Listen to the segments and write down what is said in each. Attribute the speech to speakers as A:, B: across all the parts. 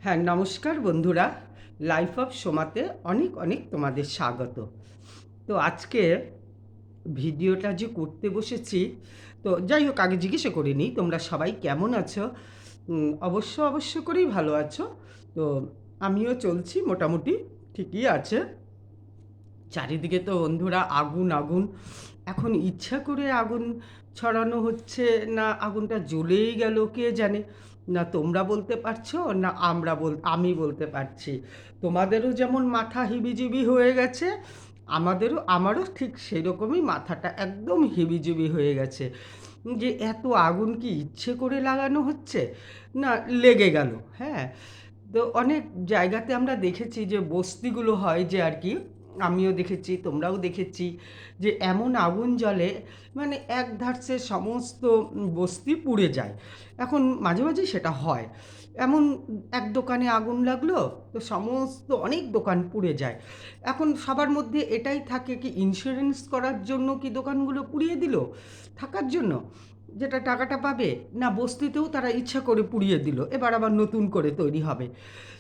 A: হ্যাঁ, নমস্কার বন্ধুরা। লাইফ অফ সোমাতে অনেক অনেক তোমাদের স্বাগত। তো আজকে ভিডিওটা যে করতে বসেছি, তো যাই হোক আগে জিজ্ঞেসও করে নিই তোমরা সবাই কেমন আছো। অবশ্য করেই ভালো আছো। তো আমিও চলছি মোটামুটি ঠিকই আছে। চারিদিকে তো বন্ধুরা আগুন আগুন। এখন ইচ্ছা করে আগুন ছড়ানো হচ্ছে, না আগুনটা জ্বলেই গেল কে জানে। না তোমরা বলতে পারছো, না আমি বলতে পারছি। তোমাদেরও যেমন মাথা হিবিজিবি হয়ে গেছে, আমারও ঠিক সেরকমই মাথাটা একদম হিবিজিবি হয়ে গেছে। যে এত আগুন কি ইচ্ছে করে লাগানো হচ্ছে, না লেগে গেল। হ্যাঁ, তো অনেক জায়গাতে আমরা দেখেছি যে বস্তিগুলো হয় যে আর কি, আমিও দেখেছি তোমরাও দেখেছি, যে এমন আগুন জ্বলে মানে এক ধারসে সমস্ত বস্তি পুড়ে যায়। এখন মাঝে মাঝে সেটা হয় এমন, এক দোকানে আগুন লাগলো তো সমস্ত অনেক দোকান পুড়ে যায়। এখন সবার মধ্যে এটাই থাকে কি ইন্স্যুরেন্স করার জন্য কি দোকানগুলো পুড়িয়ে দিল থাকার জন্য যেটা টাকাটা পাবে, না বস্তিতেও তারা ইচ্ছা করে পুড়িয়ে দিল, এবার আবার নতুন করে তৈরি হবে।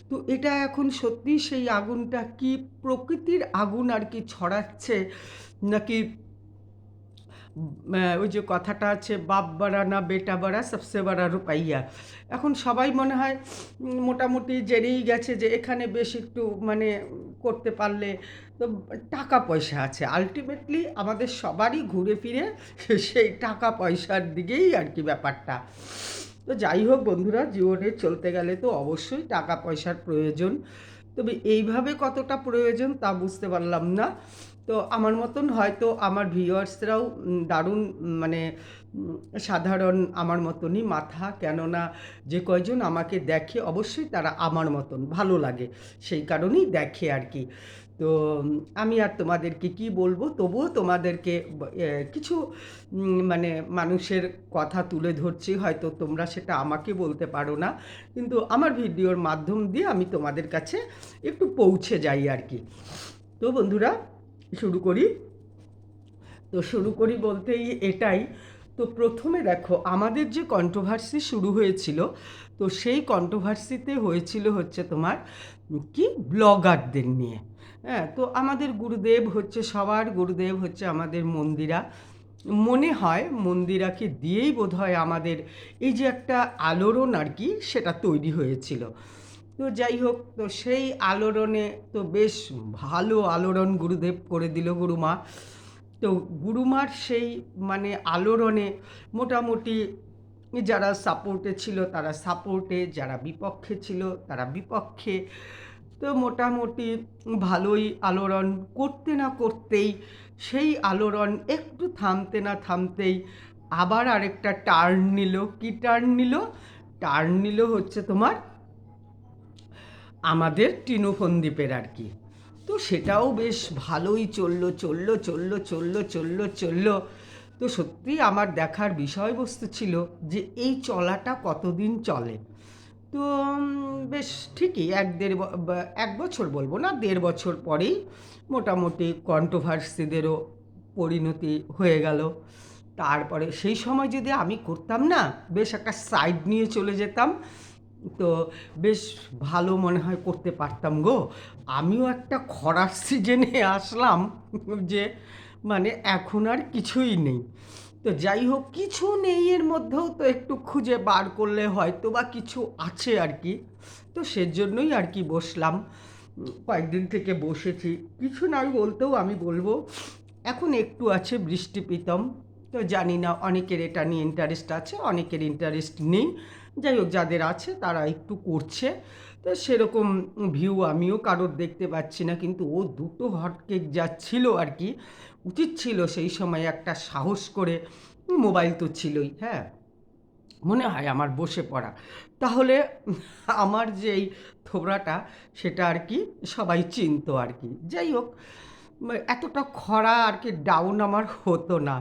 A: তো এটা এখন সত্যি সেই আগুনটা কি প্রকৃতির আগুন আর কি ছড়াচ্ছে, নাকি ওই যে কথাটা আছে বাপ বাড়া না বেটা বাড়া সবসে বাড়া রুপাইয়া। এখন সবাই মনে হয় মোটামুটি জেনেই গেছে যে এখানে বেশ একটু মানে করতে পারলে তো টাকা পয়সা আছে, আলটিমেটলি আমাদের সবারই ঘুরে ফিরে সেই টাকা পয়সার দিকেই আর কি ব্যাপারটা। তো যাই হোক বন্ধুরা, জীবনে চলতে গেলে তো অবশ্যই টাকা পয়সার প্রয়োজন, তবে এইভাবে কতটা প্রয়োজন তা বুঝতে পারলাম না। তো আমার মতন হয়তো আমার ভিউয়ার্সরাও দারুণ মানে সাধারণ আমার মতনই মাথা, কেননা যে কয়জন আমাকে দেখে অবশ্যই তারা আমার মতন ভালো লাগে, সেই কারণেই দেখে আর কি। তো আমি আর তোমাদেরকে কি বলবো, তবুও তোমাদেরকে কিছু মানে মানুষের কথা তুলে ধরছি, হয়তো তোমরা সেটা আমাকে বলতে পারো না, কিন্তু আমার ভিডিওর মাধ্যম দিয়ে আমি তোমাদের কাছে একটু পৌঁছে যাই আর কি। তো বন্ধুরা শুরু করি। তো শুরু করি বলতেই এটাই। তো প্রথমে দেখো আমাদের যে কন্ট্রোভার্সি শুরু হয়েছিল, তো সেই কন্ট্রোভার্সিতে হয়েছিল হচ্ছে তোমার কি ব্লগারদের নিয়ে। হ্যাঁ, তো আমাদের গুরুদেব হচ্ছে সবার গুরুদেব হচ্ছে আমাদের মন্দিরা। মনে হয় মন্দিরাকে দিয়েই বোধহয় আমাদের এই যে একটা আলোড়ন আর কি সেটা তৈরি হয়েছিল। তো যাই হোক, তো সেই আলোড়নে তো বেশ ভালো আলোড়ন গুরুদেব করে দিল গুরুমা। তো গুরুমার সেই মানে আলোড়নে মোটামুটি যারা সাপোর্টে ছিল তারা সাপোর্টে, যারা বিপক্ষে ছিল তারা বিপক্ষে। তো মোটামুটি ভালোই আলোড়ন করতে না করতেই সেই আলোড়ন একটু থামতে না থামতেই আবার আরেকটা টার্ন নিল। কি টার্ন নিল? টার্ন নিল হচ্ছে তোমার আমাদের টিনুফন্দীপের আর কি। তো সেটাও বেশ ভালোই চললো। তো সত্যি আমার দেখার বিষয়বস্তু ছিল যে এই চলাটা কতদিন চলে। তো বেশ ঠিকই এক বছর বলবো না, 1.5 বছর পরেই মোটামুটি কন্ট্রোভার্সিদেরও পরিণতি হয়ে গেল। তারপরে সেই সময় যদি আমি করতাম না, বেশ একটা সাইড নিয়ে চলে যেতাম, তো বেশ ভালো মনে হয় করতে পারতাম গো। আমিও একটা খরার সিজনে আসলাম যে মানে এখন আর কিছুই নেই। তো যাই হোক, কিছু নেই এর মধ্যেও তো একটু খুঁজে বার করলে হয়তো বা কিছু আছে আর কি। তো সেজন্যই আর কি বসলাম, কয়েকদিন থেকে বসেছি। কিছু নাই বলতেও আমি বলবো এখন একটু আছে বৃষ্টি প্রীতম। তো জানি না, অনেকের এটা নিয়ে ইন্টারেস্ট আছে, অনেকের ইন্টারেস্ট নেই। যাই হোক, যাদের আছে তারা একটু করছে। তো সেরকম ভিউ আমিও কারোর দেখতে পাচ্ছি না, কিন্তু ও দুটো হটকেক যা ছিল আর কি, উচিত ছিল সেই সময় একটা সাহস করে, মোবাইল তো ছিলই, হ্যাঁ, মনে হয় আমার বসে পড়া, তাহলে আমার যে এই থোবড়াটা সেটা আর কি সবাই চিনতো আর কি। যাই হোক, এতটা খরা আর কি ডাউন আমার হতো না।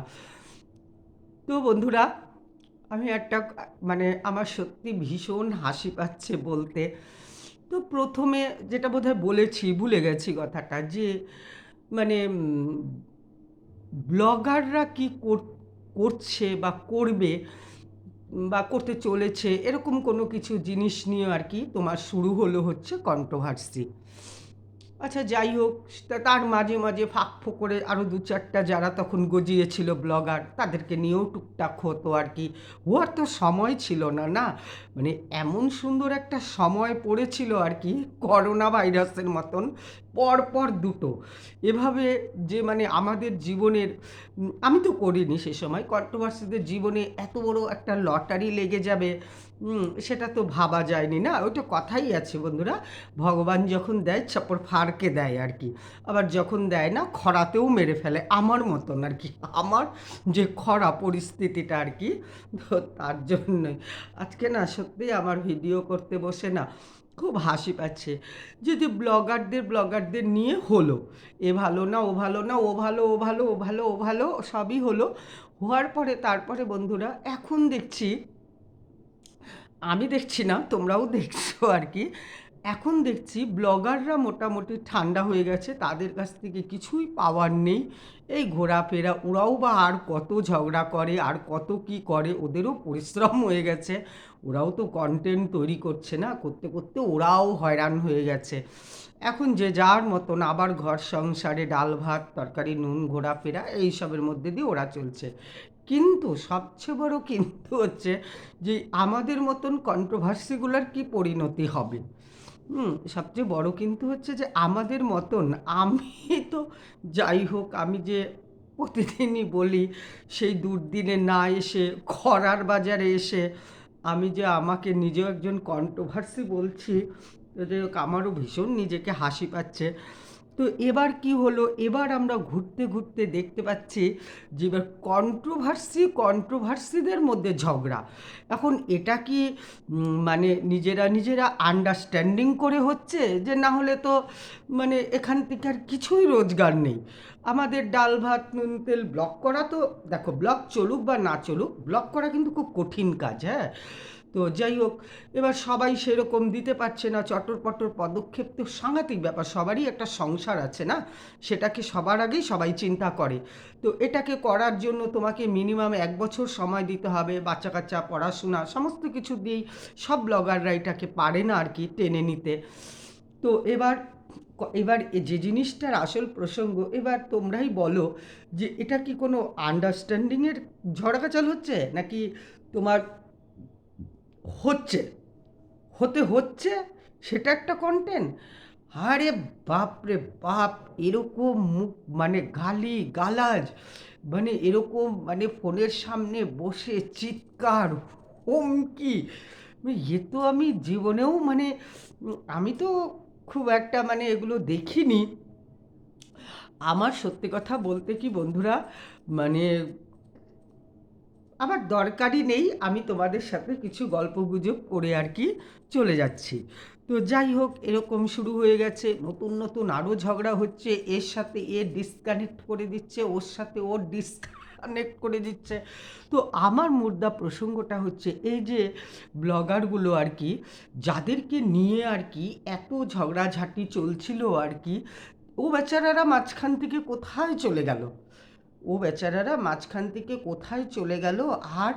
A: তো বন্ধুরা, আমি একটা মানে আমার সত্যি ভীষণ হাসি পাচ্ছে বলতে। তো প্রথমে যেটা বোধহয় বলেছি, ভুলে গেছি কথাটা, যে মানে ব্লগাররা কি করছে বা করবে, বা করতে চলেছে, এরকম কোনো কিছু জিনিস নিয়ে আর কি তোমার শুরু হলো হচ্ছে কন্ট্রোভার্সি। আচ্ছা যাই হোক, তার মাঝে মাঝে ফাঁক ফোকরে আরও দু চারটা যারা তখন গজিয়েছিল ব্লগার, তাদেরকে নিয়েও টুকটাক হতো আর কি। ও আর তো সময় ছিল না, না মানে এমন সুন্দর একটা সময় পড়েছিল আর কি, করোনা ভাইরাসের মতন পরপর দুটো এভাবে, যে মানে আমাদের জীবনের আমি তো করিনি সে সময়, কন্ট্রোভার্সিদের জীবনে এত বড় একটা লটারি লেগে যাবে সেটা তো ভাবা যায়নি। না, ওইটা কথাই আছে বন্ধুরা, ভগবান যখন দেয় চাপড় ফাড়কে দেয় আর কি, আবার যখন দেয় না খরাতেও মেরে ফেলে, আমার মতন আর কি, আমার যে খরা পরিস্থিতিটা আর কি। তো তার জন্যই আজকে না সত্যি আমার ভিডিও করতে বসে না খুব হাসি পাচ্ছে। যদি ব্লগারদের নিয়ে হলো, এ ভালো না ও ভালো না, ও ভালো ও ভালো ও ভালো ও ভালো সবই হলো, হওয়ার পরে তারপরে বন্ধুরা এখন দেখছি, আমি দেখছি না তোমরাও দেখছো আর কি, এখন দেখছি ব্লগাররা মোটামুটি ঠান্ডা হয়ে গেছে, তাদের কাছ থেকে কিছুই পাওয়ার নেই। এই ঘোরাফেরা, ওরাও বা আর কত ঝগড়া করে আর কত কি করে, ওদেরও পরিশ্রম হয়ে গেছে, ওরাও তো কন্টেন্ট তৈরি করছে, না করতে করতে ওরাও হয়রান হয়ে গেছে। এখন যে যার মতন আবার ঘর সংসারে ডাল ভাত তরকারি নুন ঘোরাফেরা এইসবের মধ্যে দিয়ে ওরা চলছে। কিন্তু সবচেয়ে বড় কিন্তু হচ্ছে যে আমাদের মতন কন্ট্রোভার্সিগুলোর কি পরিণতি হবে। সবচেয়ে বড় কিন্তু হচ্ছে যে আমাদের মতন, আমি তো যাই হোক, আমি যে প্রতিদিনই বলি সেই দুর্দিনে না এসে খরার বাজারে এসে আমি যে আমাকে নিজেও একজন কন্ট্রোভার্সি বলছি, তো যাই হোক আমারও ভীষণ নিজেকে হাসি পাচ্ছে। তো এবার কি হলো, এবার আমরা ঘুরতে ঘুরতে দেখতে পাচ্ছি যে এবার কন্ট্রোভার্সিদের মধ্যে ঝগড়া। এখন এটা কি মানে নিজেরা নিজেরা আন্ডারস্ট্যান্ডিং করে হচ্ছে, যে না হলে তো মানে এখান থেকে আর কিছুই রোজগার নেই। আমাদের ডাল ভাত নুন তেল ব্লক করা, তো দেখো ব্লক চলুক বা না চলুক, ব্লক করা কিন্তু খুব কঠিন কাজ, হ্যাঁ। তো যাই হোক, এবার সবাই সেরকম দিতে পারছে না, চটর পটর পদক্ষেপ তো সাংঘাতিক ব্যাপার, সবারই একটা সংসার আছে না, সেটাকে সবার আগেই সবাই চিন্তা করে। তো এটাকে করার জন্য তোমাকে মিনিমাম 1 বছর সময় দিতে হবে, বাচ্চা কাচ্চা পড়াশোনা সমস্ত কিছু দিয়েই সব ব্লগাররা এটাকে পারে না আর কি টেনে নিতে। তো এবার যে জিনিসটার আসল প্রসঙ্গ, এবার তোমরাই বলো যে এটা কি কোনো আন্ডারস্ট্যান্ডিংয়ের ঝড়াকাচাল হচ্ছে, নাকি তোমার হচ্ছে হচ্ছে সেটা একটা কন্টেন্ট। আরে বাপ রে বাপ, এরকম মুখ মানে গালি গালাজ, মানে এরকম মানে ফোনের সামনে বসে চিৎকার হুমকি, এ তো আমি জীবনেও মানে আমি তো খুব একটা মানে এগুলো দেখিনি। আমার সত্যি কথা বলতে কি বন্ধুরা, মানে আমার দরকারই নেই, আমি তোমাদের সাথে কিছু গল্পগুজব করে আর কি চলে যাচ্ছি। তো যাই হোক, এরকম শুরু হয়ে গেছে, নতুন নতুন আরও ঝগড়া হচ্ছে, এর সাথে এ ডিসকানেক্ট করে দিচ্ছে, ওর সাথে ওর ডিসকানেক্ট করে দিচ্ছে। তো আমার মুদ্রা প্রসঙ্গটা হচ্ছে এই যে ব্লগারগুলো আর কি, যাদেরকে নিয়ে আর কি এত ঝগড়াঝাটি চলছিল আর কি, ও বেচারারা মাঝখান থেকে কোথায় চলে গেল, ও বেচারারা মাঝখান থেকে কোথায় চলে গেল। আর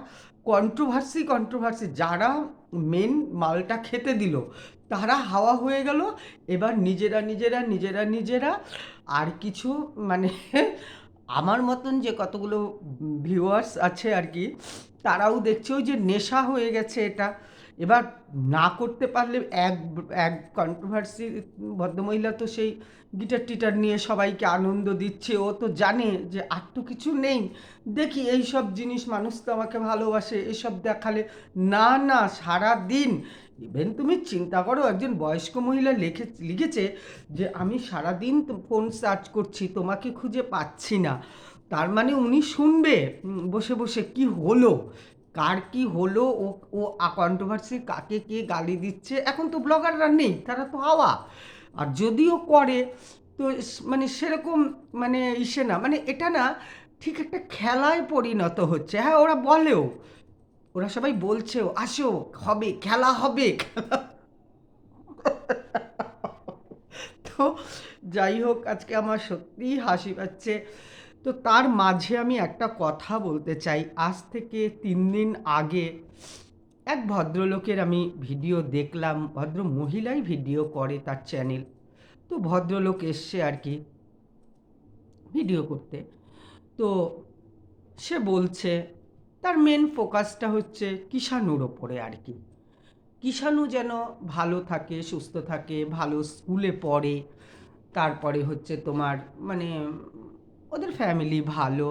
A: কন্ট্রোভার্সি যারা মেন মালটা খেতে দিল, তারা হাওয়া হয়ে গেল। এবার নিজেরা আর কিছু মানে আমার মতন যে কতগুলো ভিউয়ার্স আছে আর কি, তারাও দেখছে ওই যে নেশা হয়ে গেছে এটা। এবার না করতে পারলে এক এক কন্ট্রোভার্সি ভদ্রমহিলা তো সেই গিটার টিটার নিয়ে সবাইকে আনন্দ দিচ্ছে, ও তো জানে যে আর তো কিছু নেই, দেখি এই সব জিনিস, মানুষ তো আমাকে ভালোবাসে, এসব দেখালে না না সারা দিন। ইভেন তুমি চিন্তা করো, একজন বয়স্ক মহিলা লিখেছে যে আমি সারাদিন ফোন সার্চ করছি, তোমাকে খুঁজে পাচ্ছি না। তার মানে উনি শুনবে বসে বসে কি হলো, কার কি হলো, ও কন্ট্রোভার্সি কাকে কে গালি দিচ্ছে। এখন তো ব্লগাররা নেই, তারা তো হাওয়া। আর যদিও করে তো মানে সেরকম মানে ইসে না, মানে এটা না ঠিক একটা খেলায় পরিণত হচ্ছে। হ্যাঁ, ওরা বলেও, ওরা সবাই বলছেও আসো হবে খেলা হবে খেলা। তো যাই হোক, আজকে আমার সত্যিই হাসি পাচ্ছে। তো তার মাঝে আমি একটা কথা বলতে চাই। আজ থেকে ৩ দিন আগে এক ভদ্রলোকের আমি ভিডিও দেখলাম, ভদ্র মহিলাই ভিডিও করে তার চ্যানেল। তো ভদ্রলোক এসছে আর কি ভিডিও করতে। তো সে বলছে তার মেন ফোকাসটা হচ্ছে কিষাণুর ওপরে আর কি। কিষাণু যেন ভালো থাকে, সুস্থ থাকে, ভালো স্কুলে পড়ে, তারপরে হচ্ছে তোমার মানে ওদের ফ্যামিলি ভালো।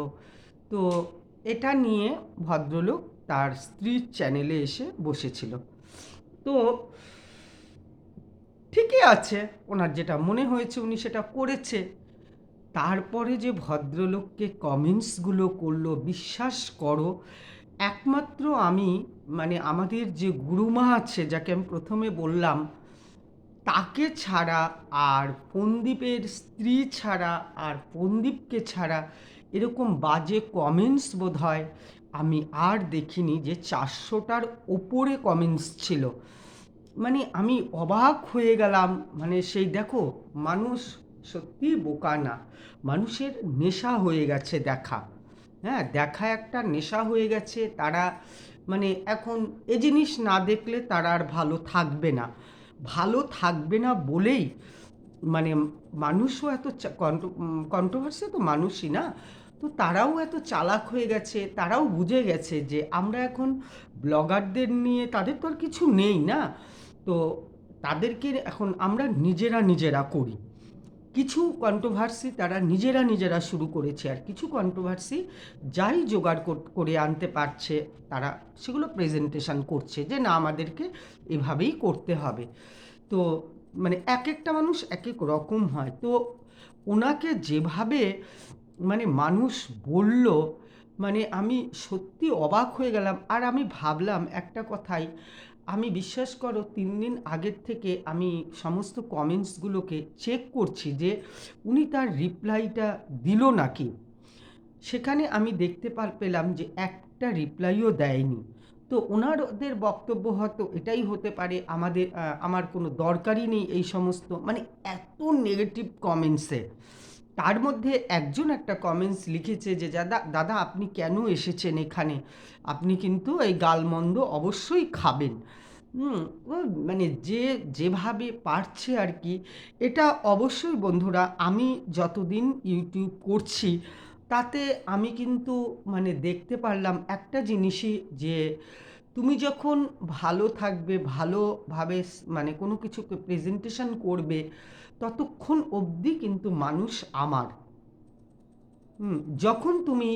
A: তো এটা নিয়ে ভদ্রলোক তার স্ত্রীর চ্যানেলে এসে বসেছিল। তো ঠিকই আছে, ওনার যেটা মনে হয়েছে উনি সেটা করেছে। তারপরে যে ভদ্রলোককে কমেন্টসগুলো করলো, বিশ্বাস করো, একমাত্র আমি মানে আমাদের যে গুরুমা আছে যাকে আমি প্রথমে বললাম, তাকে ছাড়া আর ফন্দীপের স্ত্রী ছাড়া আর ফন্দীপকে ছাড়া এরকম বাজে কমেন্টস বোধহয় আমি আর দেখিনি। যে 400টার ওপরে কমেন্টস ছিল। মানে আমি অবাক হয়ে গেলাম। মানে সেই দেখো, মানুষ সত্যিই বোকা না, মানুষের নেশা হয়ে গেছে দেখা। হ্যাঁ, দেখা একটা নেশা হয়ে গেছে। তারা মানে এখন এ জিনিস না দেখলে তারা আর ভালো থাকবে না। ভালো থাকবে না বলেই মানে মানুষও এত কন্ট্রোভার্সি তো মানুষই না, তো তারাও এত চালাক হয়ে গেছে। তারাও বুঝে গেছে যে আমরা এখন ব্লগারদের নিয়ে, তাদের তো আর কিছু নেই না, তো তাদেরকে এখন আমরা নিজেরা নিজেরা করি। কিছু কন্ট্রোভার্সি তারা নিজেরা নিজেরা শুরু করেছে, আর কিছু কন্ট্রোভার্সি যাই জোগাড় করে আনতে পারছে তারা সেগুলো প্রেজেন্টেশন করছে যে না, আমাদেরকে এভাবেই করতে হবে। তো মানে এক একটা মানুষ এক এক রকম হয়। তো ওনাকে যেভাবে মানে মানুষ বলল, মানে আমি সত্যি অবাক হয়ে গেলাম। আর আমি ভাবলাম একটা কথাই, আমি বিশ্বাস করো ৩ দিন আগের থেকে আমি সমস্ত কমেন্টসগুলোকে চেক করছি যে উনি তার রিপ্লাইটা দিল নাকি। সেখানে আমি দেখতে পেলাম যে একটা রিপ্লাইও দেয়নি। তো ওনাদের বক্তব্য হয়তো এটাই হতে পারে, আমার কোনো দরকারই নেই এই সমস্ত, মানে এত নেগেটিভ কমেন্টসে। তার মধ্যে একজন একটা কমেন্টস লিখেছে যে দাদা দাদা আপনি কেন এসেছেন এখানে, আপনি কিন্তু এই গালমন্দ অবশ্যই খাবেন। হুম, ও মানে যে যেভাবে পারছে আর কি। এটা অবশ্যই বন্ধুরা, আমি যতদিন ইউটিউব করছি তাতে আমি কিন্তু মানে দেখতে পারলাম একটা জিনিসই, যে তুমি যখন ভালো থাকবে, ভালোভাবে মানে কোনো কিছুকে প্রেজেন্টেশন করবে, ততক্ষণ অবধি কিন্তু মানুষ আমার। যখন তুমি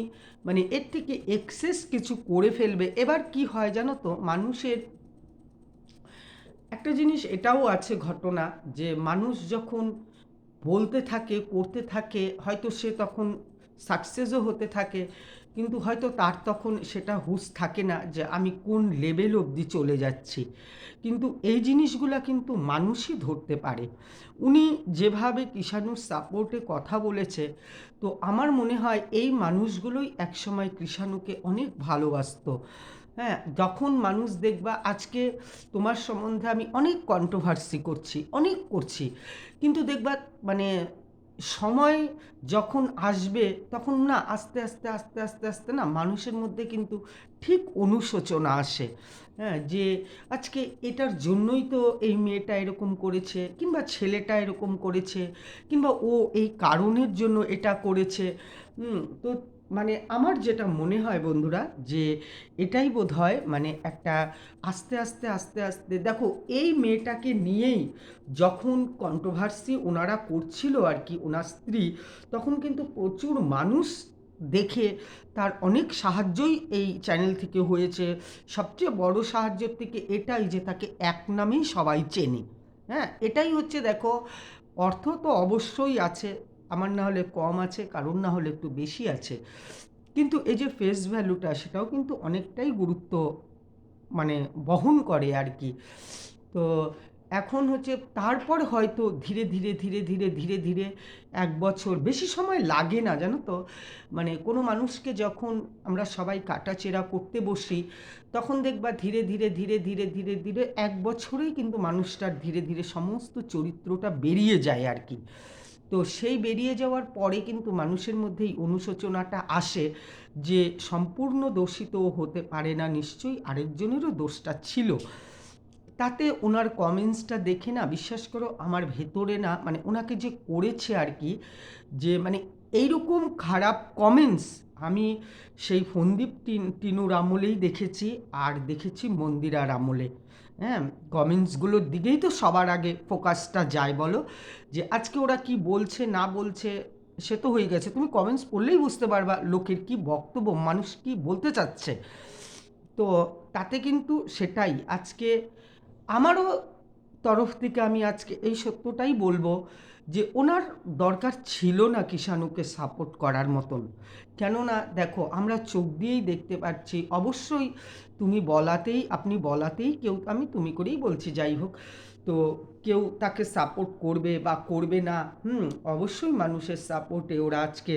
A: মানে এর থেকে এক্সেস কিছু করে ফেলবে, এবার কি হয় জানো তো, মানুষের একটা জিনিস এটাও আছে ঘটনা, যে মানুষ যখন বলতে থাকে, করতে থাকে, হয়তো সে তখন সাকসেসও হতে থাকে, কিন্তু হয়তো তার তখন সেটা হুঁশ থাকে না যে আমি কোন লেভেল অবধি চলে যাচ্ছি। কিন্তু এই জিনিসগুলা কিন্তু মানুষই ধরতে পারে। উনি যেভাবে কৃষাণুর সাপোর্টে কথা বলেছে, তো আমার মনে হয় এই মানুষগুলোই একসময় কৃষাণুকে অনেক ভালোবাসতো। হ্যাঁ, যখন মানুষ দেখবা আজকে তোমার সম্বন্ধে আমি অনেক কন্ট্রোভার্সি করছি, অনেক করছি, কিন্তু দেখবা মানে সময় যখন আসবে তখন না আস্তে আস্তে আস্তে আস্তে আস্তে না মানুষের মধ্যে কিন্তু ঠিক অনুশোচনা আসে। হ্যাঁ, যে আজকে এটার জন্যই তো এই মেয়েটা এরকম করেছে, কিংবা ছেলেটা এরকম করেছে, কিংবা ও এই কারণের জন্য এটা করেছে। তো মানে আমার যেটা মনে হয় বন্ধুরা, যে এটাই বোধহয় মানে একটা আস্তে আস্তে আস্তে আস্তে দেখো, এই মেয়েটাকে নিয়েই যখন কন্ট্রোভার্সি ওনারা করছিল আর কি, ওনার স্ত্রী, তখন কিন্তু প্রচুর মানুষ দেখে তার অনেক সাহায্যই এই চ্যানেল থেকে হয়েছে। সবচেয়ে বড় সাহায্যের থেকে এটাই যে তাকে এক নামেই সবাই চেনে। হ্যাঁ, এটাই হচ্ছে দেখো, অর্থ তো অবশ্যই আছে, আমার না হলে কম আছে, কারোর না হলে একটু বেশি আছে, কিন্তু এই যে ফেস ভ্যালুটা সেটাও কিন্তু অনেকটাই গুরুত্ব মানে বহন করে আর কি। তো এখন হচ্ছে তারপর হয়তো ধীরে ধীরে ধীরে ধীরে ধীরে ধীরে 1 বছর বেশি সময় লাগে না জানো তো। মানে কোনো মানুষকে যখন আমরা সবাই কাটাছেঁড়া করতে বসি, তখন দেখবা ধীরে ধীরে ধীরে ধীরে ধীরে ধীরে 1 বছরেই কিন্তু মানুষটার ধীরে ধীরে সমস্ত চরিত্রটা বেরিয়ে যায় আর কি। তো সেই বেরিয়ে যাওয়ার পরে কিন্তু মানুষের মধ্যে এই অনুশোচনাটা আসে যে সম্পূর্ণ দোষিত হতে পারে না, নিশ্চয়ই আরেকজনেরও দোষটা ছিল। তাতে ওনার কমেন্টসটা দেখে না, বিশ্বাস করো আমার ভেতরে না, মানে ওনাকে যে করেছে আর কি, যে মানে এইরকম খারাপ কমেন্টস আমি সেই ফন্দীপ টিনুর আমলেই দেখেছি, আর দেখেছি মন্দিরার আমলে। হ্যাঁ, কমেন্টসগুলোর দিকেই তো সবার আগে ফোকাসটা যায় বলো, যে আজকে ওরা কি বলছে না বলছে সে তো হয়ে গেছে, তুমি কমেন্টস পড়লেই বুঝতে পারবা লোকের কি বক্তব্য, মানুষ কি বলতে চাচ্ছে। তো তাতে কিন্তু সেটাই আজকে আমারও তরফ থেকে আমি আজকে এই সত্যটাই বলবো যে ওনার দরকার ছিল না কিষাণুকে সাপোর্ট করার মতন। কেননা দেখো আমরা চোখ দিয়েই দেখতে পাচ্ছি, অবশ্যই তুমি বলাতেই, আপনি বলাতেই কেউ, আমি তুমি করেই বলছি যাই হোক, তো কেউ তাকে সাপোর্ট করবে বা করবে না, অবশ্যই মানুষের সাপোর্টে ওরা আজকে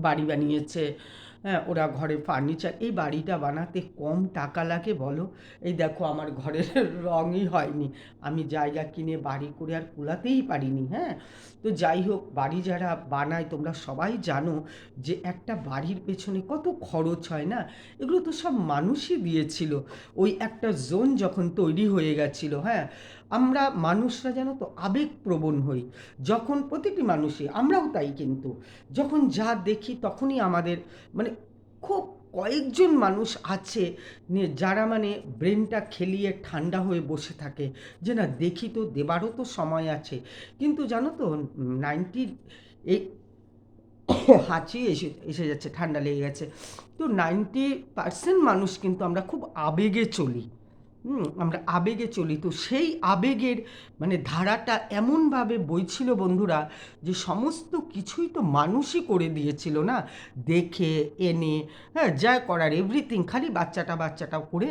A: বাড়ি বানিয়েছে। হ্যাঁ, ওরা ঘরে ফার্নিচার, এই বাড়িটা বানাতে কম টাকা লাগে বলো? এই দেখো আমার ঘরের রঙই হয়নি, আমি জায়গা কিনে বাড়ি করে আর কুলাতেই পারিনি। হ্যাঁ, তো যাই হোক, বাড়ি যারা বানায় তোমরা সবাই জানো যে একটা বাড়ির পেছনে কত খরচ হয় না, এগুলো তো সব মানুষই দিয়েছিল। ওই একটা জোন যখন তৈরি হয়ে গেছিল, হ্যাঁ, আমরা মানুষরা জানো তো আবেগপ্রবণ হই, যখন প্রতিটি মানুষই, আমরাও তাই, কিন্তু যখন যা দেখি তখনই আমাদের মানে খুব কয়েকজন মানুষ আছে যারা মানে ব্রেনটা খেলিয়ে ঠান্ডা হয়ে বসে থাকে যে না দেখি তো, দেবারও তো সময় আছে। কিন্তু জানো তো 90 এই হাঁচি এসে এসে যাচ্ছে, ঠান্ডা লেগে গেছে, তো 90% মানুষ কিন্তু আমরা খুব আবেগে চলি। আমরা আবেগে চলি, তো সেই আবেগের মানে ধারাটা এমনভাবে বইছিল বন্ধুরা, যে সমস্ত কিছুই তো মানুষই করে দিয়েছিল না, দেখে এনে, হ্যাঁ, যা করার এভরিথিং, খালি বাচ্চাটা বাচ্চাটা করে।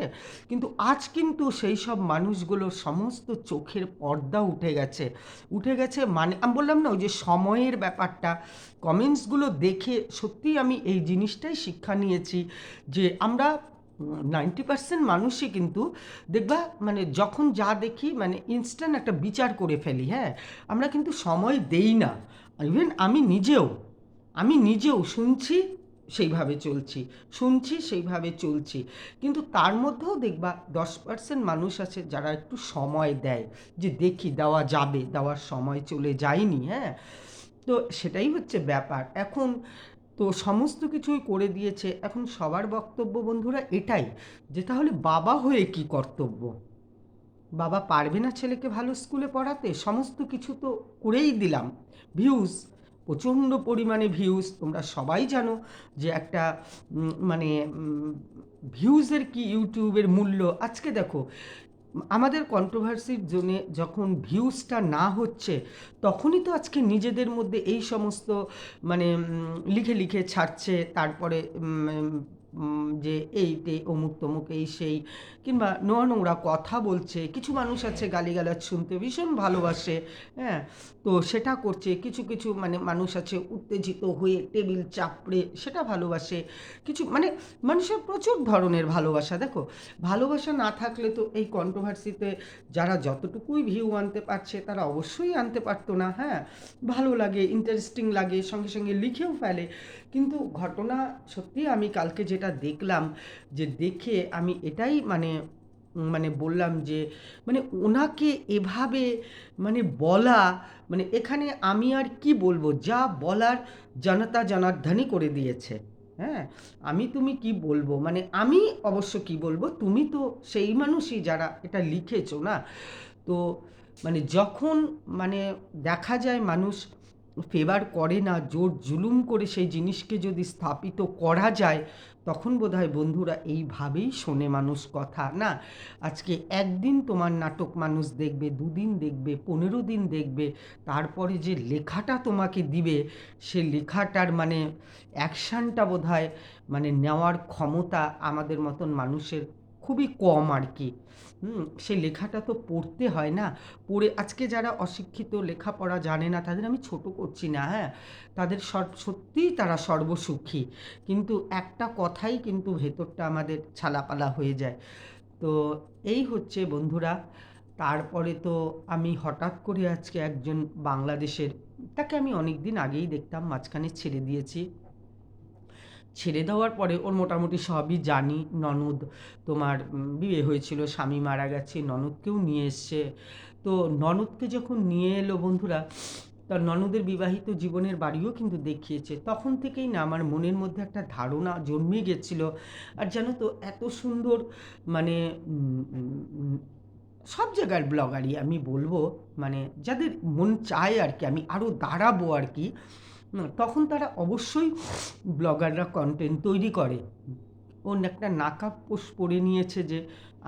A: কিন্তু আজ কিন্তু সেই সব মানুষগুলোর সমস্ত চোখের পর্দা উঠে গেছে, উঠে গেছে, মানে আমি বললাম না ওই যে সময়ের ব্যাপারটা, কমেন্টসগুলো দেখে সত্যিই আমি এই জিনিসটাই শিক্ষা নিয়েছি যে আমরা 90% মানুষই কিন্তু দেখবা মানে যখন যা দেখি মানে ইনস্ট্যান্ট একটা বিচার করে ফেলি। হ্যাঁ, আমরা কিন্তু সময় দেই না। ইভেন আমি নিজেও শুনছি সেইভাবে চলছি, শুনছি সেইভাবে চলছি, কিন্তু তার মধ্যেও দেখবা 10% মানুষ আছে যারা একটু সময় দেয়, যে দেখি দেওয়া যাবে, দেওয়ার সময় চলে যায়নি। হ্যাঁ, তো সেটাই হচ্ছে ব্যাপার এখন। তো সমস্ত কিছুই করে দিয়েছে, এখন সবার বক্তব্য বন্ধুরা এটাই, যে তাহলে বাবা হয়ে কি কর্তব্য? বাবা পারবে না ছেলেকে ভালো স্কুলে পড়াতে? সমস্ত কিছু তো করেই দিলাম, ভিউজ, প্রচণ্ড পরিমাণে ভিউজ, তোমরা সবাই জানো যে একটা মানে ভিউজের কি ইউটিউবের মূল্য। আজকে দেখো আমাদের কন্ট্রোভার্সির জন্যে যখন ভিউজটা না হচ্ছে, তখনই তো আজকে নিজেদের মধ্যে এই সমস্ত মানে লিখে লিখে ছাড়ছে, তারপরে যে এইতে অমুক তমুক এই সেই, কিংবা নোংরা নোংরা কথা বলছে। কিছু মানুষ আছে গালিগালাজ শুনতে ভীষণ ভালোবাসে, হ্যাঁ, তো সেটা করছে। কিছু কিছু মানে মানুষ আছে উত্তেজিত হয়ে টেবিল চাপড়ে সেটা ভালোবাসে। কিছু মানে মানুষের প্রচুর ধরনের ভালোবাসা। দেখো, ভালোবাসা না থাকলে তো এই কন্ট্রোভার্সিতে যারা যতটুকুই ভিউ আনতে পারছে তারা অবশ্যই আনতে পারতো না। হ্যাঁ, ভালো লাগে, ইন্টারেস্টিং লাগে, সঙ্গে সঙ্গে লিখেও ফেলে। কিন্তু ঘটনা সত্যি আমি কালকে যেটা দেখলাম, যে দেখে আমি এটাই মানে মানে বললাম যে মানে ওনাকে এভাবে মানে বলা, মানে এখানে আমি আর কি বলবো, যা বলার জনতা জনার্দনই করে দিয়েছে। হ্যাঁ, আমি তুমি কি বলবো, মানে আমি অবশ্য কি বলবো, তুমি তো সেই মানুষই যারা এটা লিখেছো না। তো মানে যখন মানে দেখা যায় মানুষ ফেভার করে না, জোর জুলুম করে সেই জিনিসকে যদি স্থাপিত করা যায়, তখন বোধহয় বন্ধুরা এইভাবেই শোনে মানুষ কথা না। আজকে একদিন তোমার নাটক মানুষ দেখবে, দুদিন দেখবে, 15 দিন দেখবে, তারপরে যে লেখাটা তোমাকে দিবে, সে লেখাটার মানে অ্যাকশানটা বোধহয় মানে নেওয়ার ক্ষমতা আমাদের মতন মানুষের খুবই কম আর কি। সে লেখাটা তো পড়তে হয় না, পড়ে আজকে যারা অশিক্ষিত, লেখাপড়া জানে না, তাদের আমি ছোট করছি না, হ্যাঁ, তাদের সত্যিই তারা সর্বসুখী, কিন্তু একটা কথাই কিন্তু ভেতরটা আমাদের ছালাপালা হয়ে যায়। তো এই হচ্ছে বন্ধুরা, তারপরে তো আমি হঠাৎ করে আজকে একজন বাংলাদেশের, তাকে আমি অনেক দিন আগেই দেখতাম, মাঝখানে ছেড়ে দিয়েছি। ছেড়ে দেওয়ার পরে ওর মোটামুটি সবই জানি। ননদ তোমার বিয়ে হয়েছিল, স্বামী মারা গেছে, ননদকেও নিয়ে এসছে। তো ননদকে যখন নিয়ে এলো বন্ধুরা, তার ননদের বিবাহিত জীবনের বাড়িও কিন্তু দেখিয়েছে। তখন থেকেই না আমার মনের মধ্যে একটা ধারণা জন্মে গেছিল। আর জানো তো এত সুন্দর মানে উম, উম, উম, সব জায়গার ব্লগারই আমি বলবো, মানে যাদের মন চায় আর কি আমি আরও দাঁড়াবো আর কি, তখন তারা অবশ্যই ব্লগাররা কন্টেন্ট তৈরি করে। ও একটা নাকাব পোষ পরে নিয়েছে যে,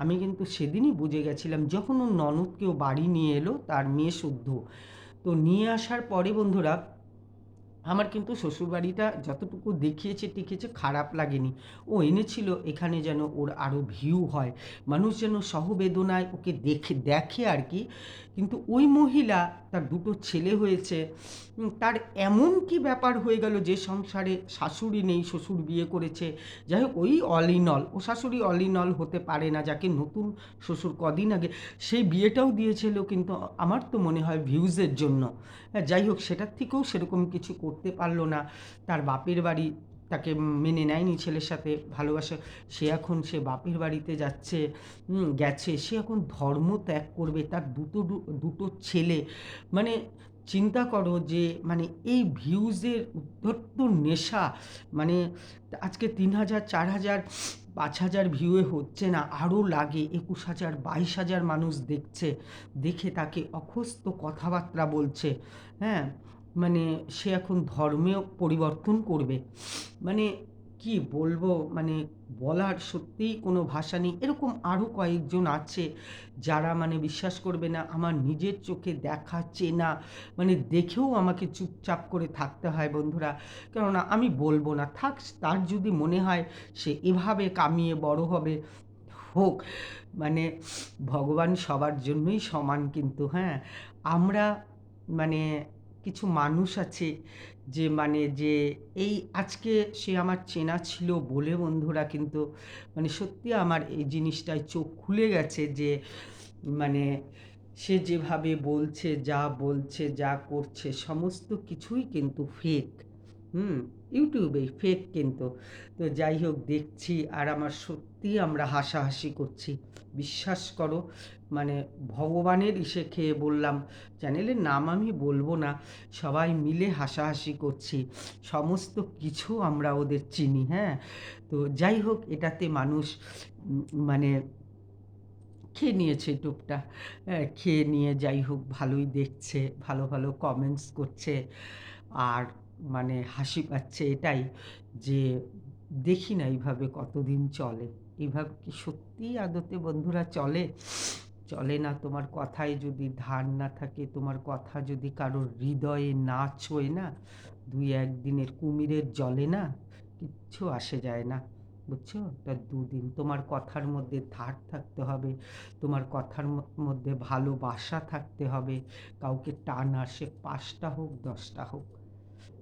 A: আমি কিন্তু সেদিনই বুঝে গেছিলাম যখন ও ননদকেও বাড়ি নিয়ে এলো, তার মেয়ে শুদ্ধ। তো নিয়ে আসার পরে বন্ধুরা, আমার কিন্তু শ্বশুরবাড়িটা যতটুকু দেখিয়েছে টিকেছে, খারাপ লাগেনি। ও এনেছিল এখানে যেন ওর আরও ভিউ হয়, মানুষ যেন সহবেদনায় ওকে দেখে আর কি। কিন্তু ওই মহিলা, তার দুটো ছেলে হয়েছে, তার এমন কি ব্যাপার হয়ে গেল যে সংসারে শাশুড়ি নেই, শ্বশুর বিয়ে করেছে। যাই হোক, ওই অল ইন অল, ও শাশুড়ি অল ইন অল হতে পারে না, যাকে নতুন শ্বশুর কদিন আগে সেই বিয়েটাও দিয়েছিল কিন্তু আমার তো মনে হয় ভিউজের জন্য। হ্যাঁ, যাই হোক, সেটার থেকেও সেরকম কিছু করতে পারলো না। তার বাপের বাড়ি তাকে মেনে নেয়নি, ছেলের সাথে ভালোবাসা। সে বাপের বাড়িতে যাচ্ছে, গেছে, সে এখন ধর্ম ত্যাগ করবে, তার দুটো ছেলে। মানে চিন্তা করো যে মানে এই ভিউজের উদ্ধত্ত নেশা, মানে আজকে 3,000 4,000 5,000 ভিউয়ে হচ্ছে না, আরও লাগে 21,000 22,000 মানুষ দেখছে। দেখে তাকে অখস্ত কথাবার্তা বলছে। হ্যাঁ, মানে সে এখন ধর্মেও পরিবর্তন করবে। মানে কি বলবো, মানে বলার সত্যিই কোনো ভাষা নেই। এরকম আরও কয়েকজন আছে যারা মানে বিশ্বাস করবে না, আমার নিজের চোখে দেখা চেনা, মানে দেখেও আমাকে চুপচাপ করে থাকতে হয় বন্ধুরা। কেননা আমি বলবো না, থাক, তার যদি মনে হয় সে এভাবে কামিয়ে বড় হবে, হোক। মানে ভগবান সবার জন্যই সমান কিন্তু, হ্যাঁ। আমরা মানে কিছু মানুষ আছে যে মানে যে এই আজকে সে আমার চেনা ছিল বলে বন্ধুরা, কিন্তু মানে সত্যি আমার এই জিনিসটায় চোখ খুলে গেছে যে মানে সে যেভাবে বলছে, যা করছে সমস্ত কিছুই কিন্তু ফেক। হুম, ইউটিউবে ফেক কিন্তু। তো যাই হোক, দেখছি আর আমার সত্যিই আমরা হাসাহাসি করছি, বিশ্বাস করো। মানে ভগবানের ইসে খেয়ে বললাম, চ্যানেলের নাম আমি বলবো না, সবাই মিলে হাসাহাসি করছি, সমস্ত কিছু আমরা ওদের চিনি, হ্যাঁ। তো যাই হোক, এটাতে মানুষ মানে খেয়ে নিয়েছে টুকটা, হ্যাঁ, খেয়ে নিয়ে যাই হোক ভালোই দেখছে, ভালো ভালো কমেন্টস করছে। আর মানে হাসি পাচ্ছে এটাই যে দেখি না এইভাবে কতদিন চলে। এইভাবে কি সত্যিই আদতে বন্ধুরা চলে? চলে না। তোমার কথায় যদি ধার না থাকে, তোমার কথা যদি কারোর হৃদয়ে না ছোঁয় না, দুই একদিনের কুমিরের জলে না কিচ্ছু আসে যায় না, বুঝছো? তা দুদিন তোমার কথার মধ্যে ধার থাকতে হবে, তোমার কথার মধ্যে ভালোবাসা থাকতে হবে। কাউকে টান আসে, 5টা হোক 10টা হোক,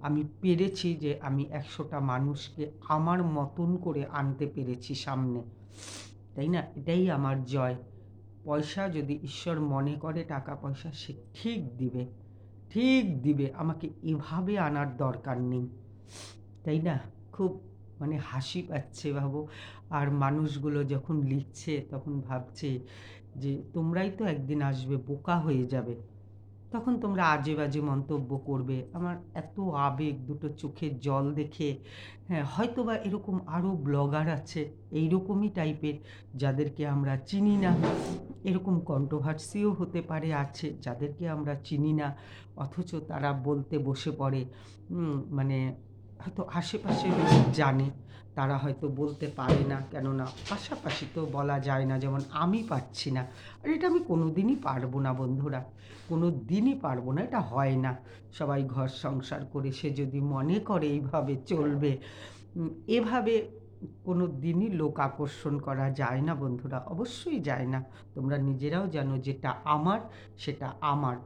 A: আমি পেরেছি যে আমি 100টা মানুষকে আমার মতন করে আনতে পেরেছি সামনে, তাই না? এটাই আমার জয়। পয়সা যদি ঈশ্বর মনে করে টাকা পয়সা সে ঠিক দিবে, ঠিক দিবে, আমাকে এভাবে আনার দরকার নেই, তাই না? খুব মানে হাসি পাচ্ছে ভাবো। আর মানুষগুলো যখন লিখছে তখন ভাবছে যে তোমরাই তো একদিন আসবে, বোকা হয়ে যাবে, তখন তোমরা আজে বাজে মন্তব্য করবে। আমার এত আবেগ, দুটো চোখের জল দেখে। হ্যাঁ, হয়তো বা এরকম আরও ব্লগার আছে এইরকমই টাইপের, যাদেরকে আমরা চিনি না। এরকম কন্ট্রোভার্সিও হতে পারে, আছে যাদেরকে আমরা চিনি না, অথচ তারা বলতে বসে পড়ে। মানে হয়তো আশেপাশের লোক জানে, তারা হয়তো বলতে পারে না, কেননা পাশাপাশি তো বলা যায় না, যেমন আমি পারছি না। আর এটা আমি কোনো দিনই পারবো না বন্ধুরা, কোনো দিনই পারবো না, এটা হয় না। সবাই ঘর সংসার করে সে যদি মনে করে এইভাবে চলবে, এভাবে কোনো দিনই লোক আকর্ষণ করা যায় না বন্ধুরা, অবশ্যই যায় না। তোমরা নিজেরাও জানো, যেটা আমার সেটা আমার।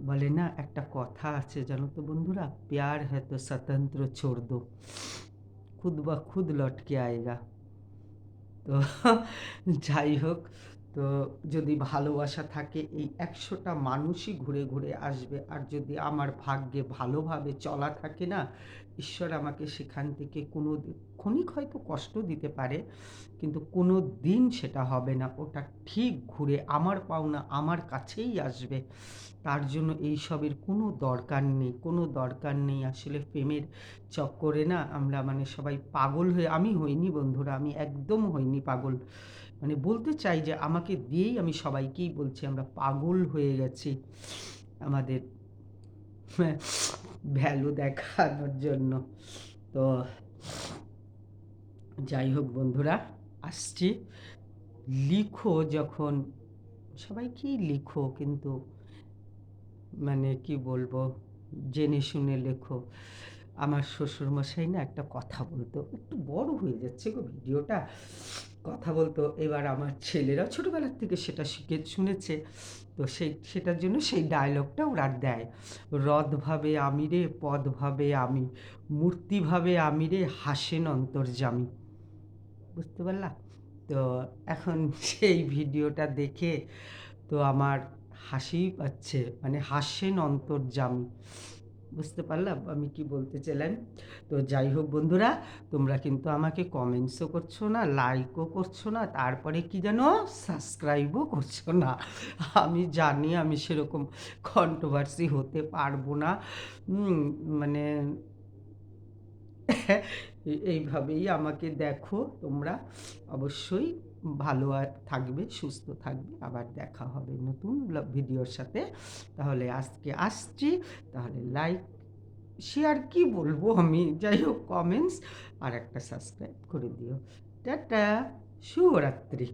A: বলে না, একটা কথা আছে জানো তো বন্ধুরা, প্যার হ্যায় তো স্বতন্ত্র ছোড় দো, খুদ বা খুদ লটকে আয়েগা। তো যাই হোক, তো যদি ভালোবাসা থাকে এই ১০০টা মানুষই ঘুরে ঘুরে আসবে। আর যদি আমার ভাগ্যে ভালোভাবে চলা থাকে না, ঈশ্বর আমাকে সেখান থেকে ক্ষণিক হয়তো কষ্ট দিতে পারে, কিন্তু কোনো দিন সেটা হবে না। ওটা ঠিক ঘুরে আমার পাওনা আমার কাছেই আসবে। তার জন্য এইসবের কোনো দরকার নেই, কোনো দরকার নেই। আসলে প্রেমের চক্করে না আমরা মানে সবাই পাগল হয়ে, আমি হইনি বন্ধুরা, আমি একদম হইনি পাগল। মানে বলতে চাই যে আমাকে দিয়েই আমি সবাইকেই বলছি আমরা পাগল হয়ে গেছি আমাদের ভ্যালু দেখানোর জন্য। তো যাই হোক বন্ধুরা, আসছি। লিখো যখন, সবাইকেই লিখো, কিন্তু মানে কি বলবো, জেনে শুনে লেখো। আমার শ্বশুরমশাই না একটা কথা বলতো, একটু বড় হয়ে যাচ্ছে গো ভিডিওটা, কথা বলতো। এবার আমার ছেলেরা ছোটোবেলার থেকে সেটা শিখে শুনেছে, তো সেটার জন্য সেই ডায়লগটা ওরা দেয়। রদ ভাবে আমি রে, পদ ভাবে আমি, মূর্তি ভাবে আমি রে, হাসেন অন্তর্যামী। বুঝতে পারলা? তো এখন সেই ভিডিওটা দেখে তো আমার হাসিই পাচ্ছে, মানে হাসেন অন্তর্যামী। বুঝতে পারলাম আমি কি বলতে চাইলাম? তো যাই হোক বন্ধুরা, তোমরা কিন্তু আমাকে কমেন্টসও করছো না, লাইকও করছো না, তারপরে কি জানো, সাবস্ক্রাইবও করছো না। আমি জানি আমি সেরকম কন্ট্রোভার্সি হতে পারবো না। মানে এইভাবেই আমাকে দেখো তোমরা। অবশ্যই ভালো থাকবে, সুস্থ থাকবে। আবার দেখা হবে নতুন ভিডিওর সাথে। তাহলে আজকে আসছি। তাহলে লাইক, শেয়ার কি বলবো আমি, যাই হোক কমেন্টস আর একটা সাবস্ক্রাইব করে দিও। টাটা, শুভরাত্রি।